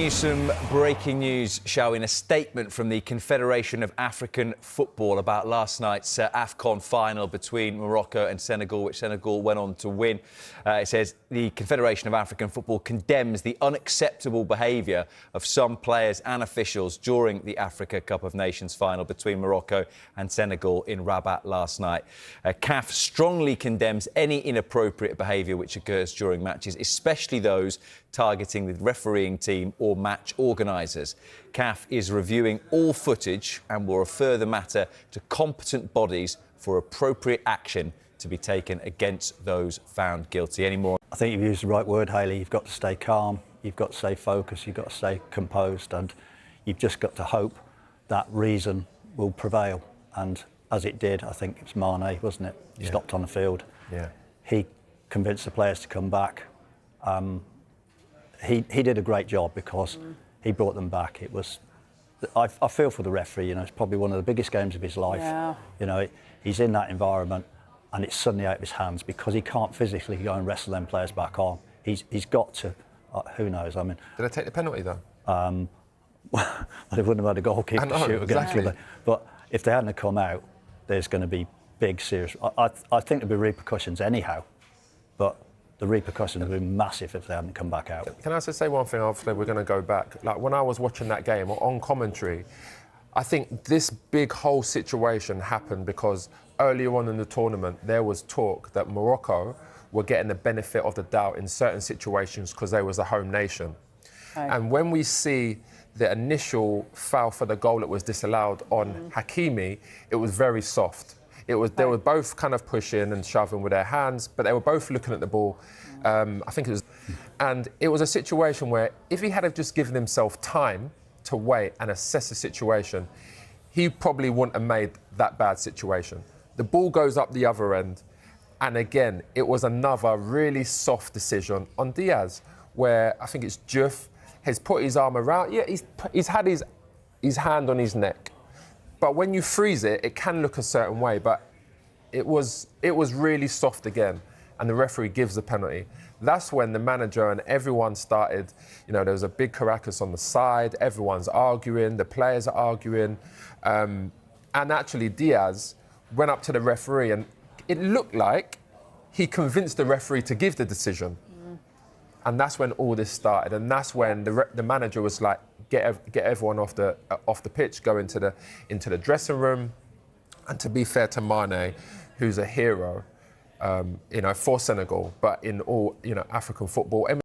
you some breaking news, shall we? In a statement from the Confederation of African Football about last night's Afcon final between Morocco and Senegal, which Senegal went on to win. It says the Confederation of African Football condemns the unacceptable behaviour of some players and officials during the Africa Cup of Nations final between Morocco and Senegal in Rabat last night. CAF strongly condemns any inappropriate behaviour which occurs during matches, especially those targeting the refereeing team or match organisers. CAF is reviewing all footage and will refer the matter to competent bodies for appropriate action to be taken against those found guilty. Any more? I think you've used the right word, Hayley. You've got to stay calm, you've got to stay focused, you've got to stay composed, and you've just got to hope that reason will prevail. And as it did, I think it was Mane, wasn't it? He stopped on the field. Yeah. He convinced the players to come back. He did a great job because he brought them back. It was, I feel for the referee. You know, it's probably one of the biggest games of his life. Yeah. You know, he's in that environment, and it's suddenly out of his hands because he can't physically go and wrestle them players back on. He's got to. Who knows? I mean, did they take the penalty though? Well, they wouldn't have had a goalkeeper to shoot against them. But if they hadn't come out, there's going to be big, serious. I think there'd be repercussions anyhow, but the repercussions would be massive if they hadn't come back out. Can I just say one thing? Obviously, we're going to go back. Like when I was watching that game on commentary, I think this big whole situation happened because earlier on in the tournament there was talk that Morocco were getting the benefit of the doubt in certain situations because they was a home nation. Okay. And when we see the initial foul for the goal that was disallowed on Hakimi, it was very soft. It was, they were both kind of pushing and shoving with their hands, but they were both looking at the ball. I think it was, and it was a situation where if he had have just given himself time to wait and assess the situation, he probably wouldn't have made that bad situation. The ball goes up the other end, and again, it was another really soft decision on Diaz, where I think it's Diouf has put his arm around. Yeah, he's had his hand on his neck. But when you freeze it, it can look a certain way. But it was really soft again, and the referee gives the penalty. That's when the manager and everyone started. You know, there was a big caracas on the side. Everyone's arguing. The players are arguing, and actually Diaz went up to the referee, and it looked like he convinced the referee to give the decision. And that's when all this started, and that's when the manager was like, get everyone off the pitch, go into the dressing room. And to be fair to Mane, who's a hero, you know, for Senegal, but in all, you know, African football.